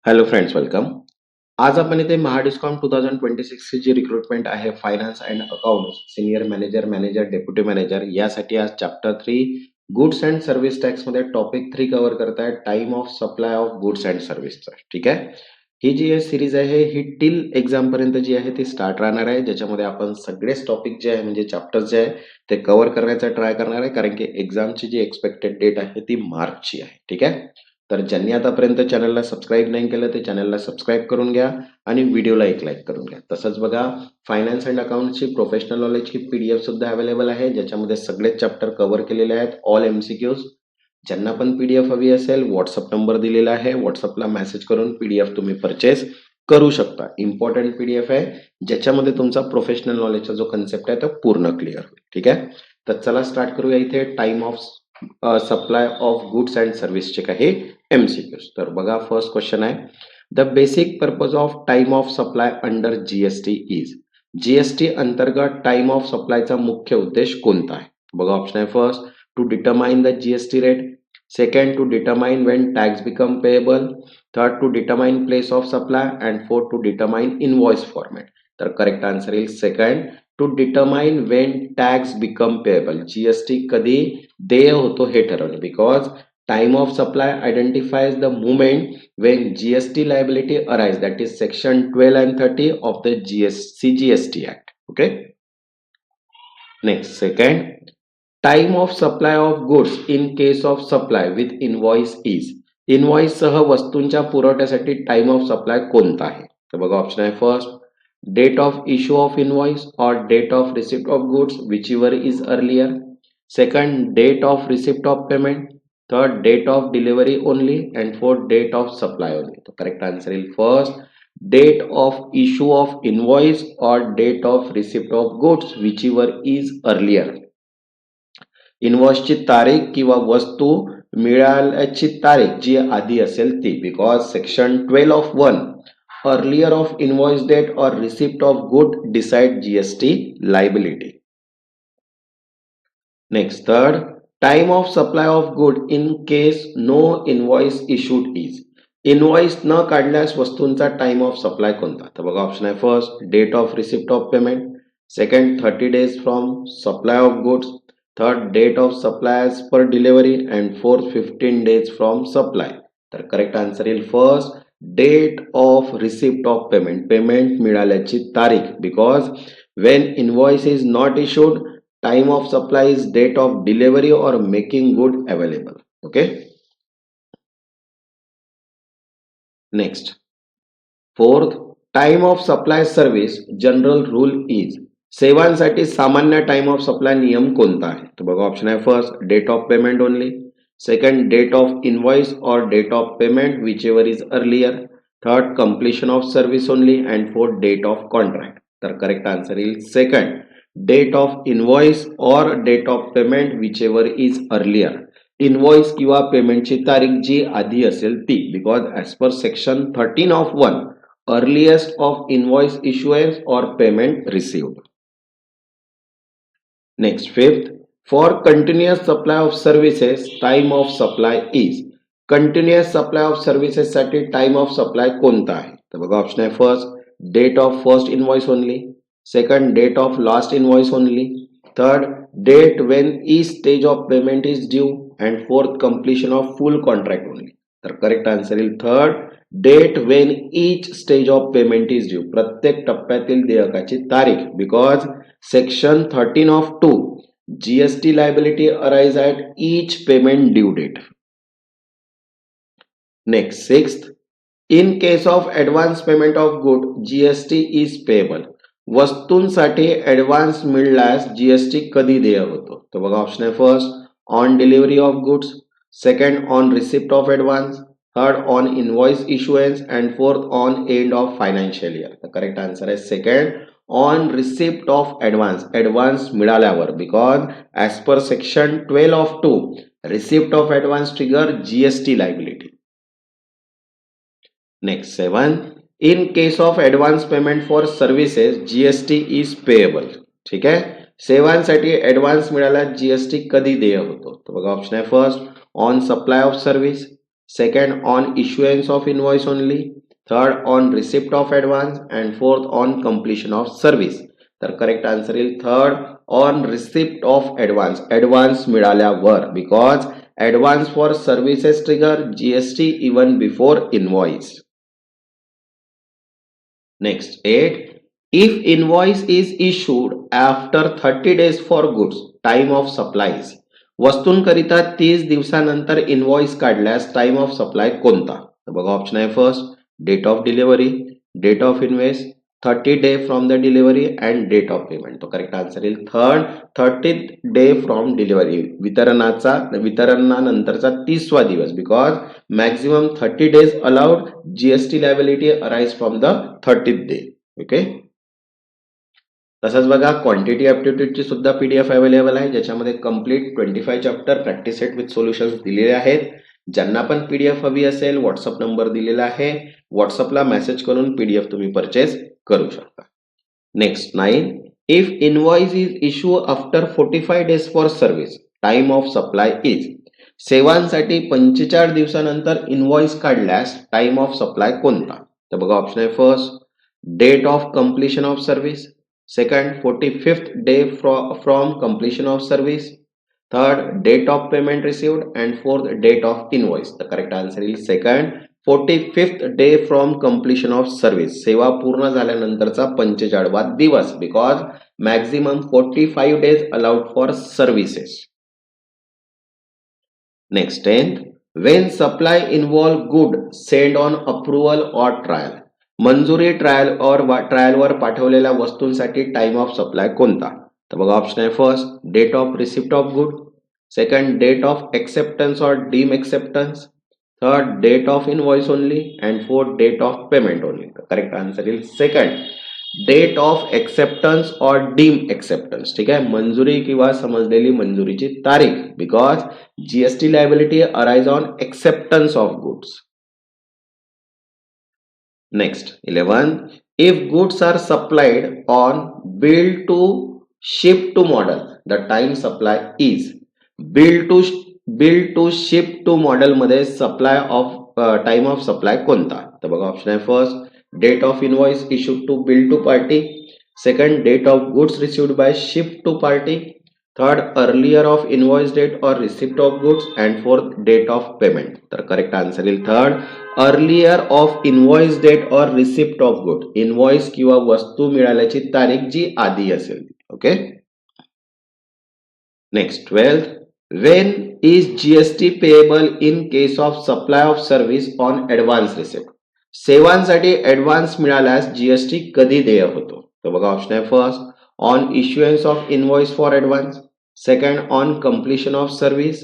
Hello friends, welcome. आज आपण इथे महाडिस्कॉम 2026 ची जी रिक्रुटमेंट आहे finance and accounts senior manager, manager, deputy manager यासाठी आज chapter 3 goods and service tax मध्ये टॉपिक 3 कव्हर करताय time of supply of goods and सर्व्हिसचा. ठीक आहे. ही जी सिरीज आहे ही टिल एक्झाम पर्यंत जी आहे ती स्टार्ट राहणार आहे, ज्याच्यामध्ये आपण सगळेच टॉपिक जे आहे म्हणजे चॅप्टर्स जे आहे ते कव्हर करण्याचा ट्राय करणार आहे, कारण की एक्झामची जी एक्सपेक्टेड डेट आहे ती मार्चची आहे. ठीक आहे. तर ज्यांनी आतापर्यंत चॅनलला सबस्क्राईब नाही केलं ते चॅनलला सबस्क्राईब करून घ्या आणि व्हिडिओला एक लाईक करून घ्या. तसंच बघा, फायनान्स अँड अकाउंटची प्रोफेशनल नॉलेजची पीडीएफ सुद्धा अवेलेबल आहे, ज्याच्यामध्ये सगळेच चॅप्टर कव्हर केलेले आहेत, ऑल एमसीक्यूज. ज्यांना पण पीडीएफ हवी असेल व्हॉट्सअप नंबर दिलेला आहे, व्हॉट्सअपला मेसेज करून पीडीएफ तुम्ही परचेस करू शकता. इम्पॉर्टंट पीडीएफ आहे, ज्याच्यामध्ये तुमचा प्रोफेशनल नॉलेजचा जो कन्सेप्ट आहे तो पूर्ण क्लिअर होईल. ठीक आहे. तर चला स्टार्ट करूया. इथे time of supply of goods and सर्व्हिसचे काही एमसीक्यूज. तर बघा, फर्स्ट क्वेश्चन आहे, the basic purpose of time of supply under GST is. GST अंतर्गत टाइम ऑफ सप्लायचा मुख्य उद्देश कोणता आहे? बघा, ऑप्शन आहे first to determine the GST rate, second to determine when tax become payable, third to determine place of supply, and fourth to determine invoice format. तर correct answer येईल second, to determine when tax become payable. GST कधी देय होतो हे ठरवणे, because time of supply identifies the moment when GST liability arise, that is section 12 and 30 of the CGST Act. Okay. Next, second, time of supply of goods in case of supply with invoice is. Invoice सह वस्तूंच्या पुरवठ्यासाठी time of supply कोणता आहे? तर बघा, option आहे first date of issue of invoice or date of receipt of goods whichever is earlier. Second, date of receipt of payment. Third, date of delivery only. And fourth, date of supply only. तर correct answer येईल first date of issue of invoice or date of receipt of goods whichever is earlier. इनव्हॉइसची तारीख किंवा वस्तू मिळाल्याची तारीख जी आधी असेल ती, because section 12 of 1 earlier of invoice date or receipt of good decide GST liability. Next, third, time of supply of good in case no invoice issued is. Invoice न काढल्यास वस्तूंचा टाइम ऑफ सप्लाय कोणता? तर बघा, option आहे first date of receipt of payment, second 30 days from supply of goods, third date of supply as per delivery, and fourth 15 days from supply. तर correct answer येईल first date of receipt of payment, payment मिळाल्याची तारीख, because when invoice is not issued time of supply is date of delivery or making good available. Okay. Next, fourth, time of supply service general rule is. सेवांसाठी सामान्य time of supply नियम कोणता आहे? तर बघा, option आहे first date of payment only, second date of invoice or date of payment whichever is earlier, third completion of service only, and fourth date of contract. तर correct answer येईल second date of invoice or date of payment whichever is earlier. Invoice किंवा पेमेंटची तारीख जी आधी असेल ती, because as per section 13 of 1 earliest of invoice issuance or payment received. Next, fifth, for continuous supply of services time of supply is. Continuous supply of services साठी time of supply कोणता आहे? तर बघा, ऑप्शन आहे first date of first invoice only, second date of last invoice only, third date when each stage of payment is due, and fourth completion of full contract only. तर correct answer येईल third date when each stage of payment is due, प्रत्येक टप्प्यातील देयकाची तारीख, because section 13 of 2 GST liability arise at each payment due date. Next, sixth, in case of advance payment of good GST is payable. वस्तूंसाठी advance मिळाल्यास GST कधी देय होतो? तर बघा, ऑप्शन आहे first on delivery of goods, second on receipt of advance, third on invoice issuance, and fourth on end of financial year. तर correct answer आहे second on receipt of advance, advance मिळाल्यावर, because as per section 12 of 2 receipt of advance trigger GST liability. Next, 7, in case of advance payment for services GST is payable. ठीक आहे. सेवांसाठी advance मिळाल्यास GST कधी देय होतो? तर बघा, ऑप्शन आहे first on supply of service, second on issuance of invoice only, third on receipt of advance, and fourth on completion of service. तर करेक्ट आन्सर येईल third on receipt of advance, advance मिळाल्यावर, because advance for services trigger GST even before invoice. Next 8. If invoice is issued after 30 days for goods, time of supplies. वस्तूंकरिता 30 दिवसानंतर invoice काढल्यास time of supply कोणता? तर बघा option आहे first date of delivery, date of invest, 30 day from the delivery and date of payment. तो correct answer येईल third 30th day from delivery, वितरणानंतरचा 30वा दिवस, because maximum 30 days allowed, GST liability arise from the 30th day. Okay. तसंच बघा quantity ॲप्टिट्यूडची सुद्धा PDF available आहे, ज्याच्यामध्ये complete 25 chapter practice set with solutions दिलेले आहेत. ज्यांना पण पीडीएफ हवी असेल व्हॉट्सअप नंबर दिलेला आहे, व्हॉट्सअपला मेसेज करून पीडीएफ तुम्ही परचेस करू शकता. Next 9. If invoice is issue after 45 days for service, time of supply is. सेवांसाठी 45 दिवसानंतर इनवॉइस काढल्यास टाइम ऑफ सप्लाय कोणता? तर बघा ऑप्शन आहे first date of completion of service, second 45th day from completion of service, third date of payment received, and fourth date of invoice. The correct answer is second 45th day from completion of service. सेवा पूर्ण झाल्यानंतरचा 45वा दिवस, because maximum 45 days allowed for services. Next 10th, when supply involve good send on approval or trial. मंजुरी ट्रायलवर पाठवलेल्या वस्तूंसाठी time of supply कोणता? तर बघा ऑप्शन आहे first date of receipt of good, second date of acceptance or deemed acceptance, third date of invoice only, and fourth date of payment only. Correct answer येईल second date of acceptance or deemed acceptance. ठीक आहे, मंजुरी किंवा समजलेली मंजुरीची तारीख, because GST liability arise on acceptance of goods. Next 11. If goods are supplied on bill to ship to model, the time supply is. bill to ship to model मध्ये supply of time of supply कोणता? तर बघा option आहे first date of invoice issued to bill to party, second date of goods received by ship to party, third earlier of invoice date or receipt of goods, and fourth date of payment. तर correct answer येईल third earlier of invoice date or receipt of good. Invoice किंवा वस्तू मिळाल्याची तारीख जी आधी असेल. Okay. Next 12. When is GST payable in case of supply of service on advance receipt. सेवांसाठी ऍडव्हान्स मिळाल्यास जीएसटी कधी देय होतो? तर बघा ऑप्शन आहे first on issuance of invoice for advance, second on completion of service,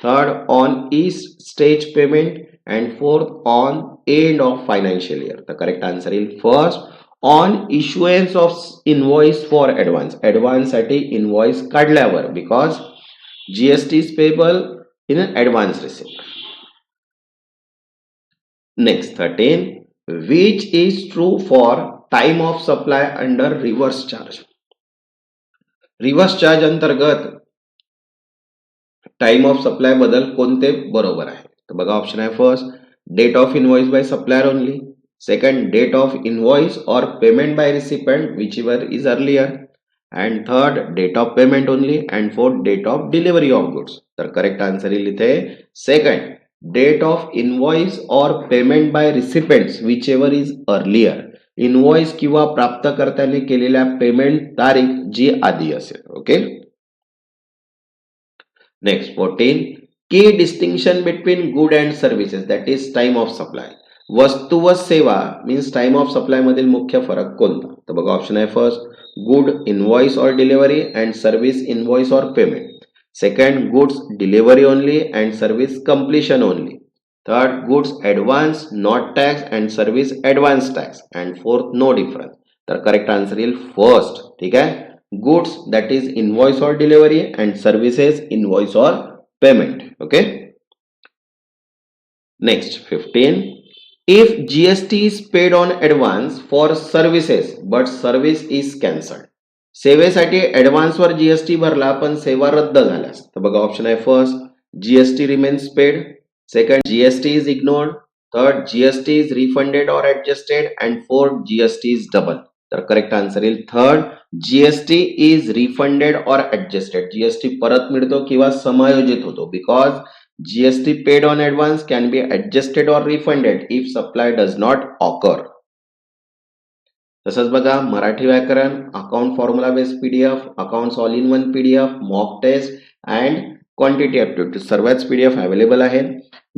third on each stage payment, and fourth on end of financial year. The correct answer is first on issuance of invoice for advance. Advance साठी invoice काढल्यावर, because GST is payable in an advance receipt. Next 13. Which is true for time of supply under reverse charge. Reverse charge अंतर्गत time of supply बदल कोणते बरोबर आहे? तर बघा option आहे first date of invoice by supplier only, second date of invoice or payment by recipient whichever is earlier, and third date of payment only, and fourth date of delivery of goods. तर correct answer येईल इथे second date of invoice or payment by recipients whichever is earlier. Invoice किंवा प्राप्तकर्त्याने केलेल्या payment तारीख जी आधी असेल. ओके. नेक्स्ट 14. की distinction between good and services, that is time of supply. वस्तू व सेवा मीन्स टाइम ऑफ सप्लाय मधील मुख्य फरक कोणता? तर बघा ऑप्शन आहे फर्स्ट गुड इनवॉइस और delivery and service invoice or payment, second goods delivery only and service completion only, third goods advance not tax and service advance tax, and fourth no difference. तर correct answer येईल first. ठीक आहे, goods that is invoice और delivery and services invoice or payment. Okay. Next 15. If GST is paid on advance for services but service is cancelled. सेवेसाठी ऍडव्हान्सवर GST भरला पण सेवा रद्द झाल्यास. तर बघा ऑप्शन आहे first GST remains paid, Second, GST is ignored. Third, GST is refunded or adjusted. And fourth, GST is double. तर करेक्ट आन्सर येईल third, GST is refunded or adjusted. GST परत मिळतो किंवा समायोजित होतो because GST paid on advance can be adjusted or refunded if supply does not occur. तसंच बघा मराठी व्याकरण, account formula based PDF, accounts all in one PDF, mock test and quantity aptitude सर्वच PDF available आहेत.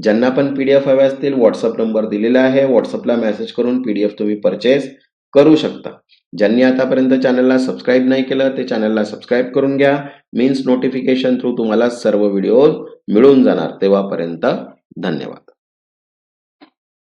ज्यांना पण PDF हवे असतील WhatsApp number दिलेला आहे, व्हॉट्सअपला मेसेज करून पीडीएफ तुम्ही परचेस करू शकता. ज्यांनी आतापर्यंत चॅनलला सबस्क्राईब नाही केलं ते चॅनलला सबस्क्राईब करून घ्या. मीन्स नोटिफिकेशन थ्रू तुम्हाला सर्व व्हिडिओ मिळून जाणार. तेव्हापर्यंत धन्यवाद.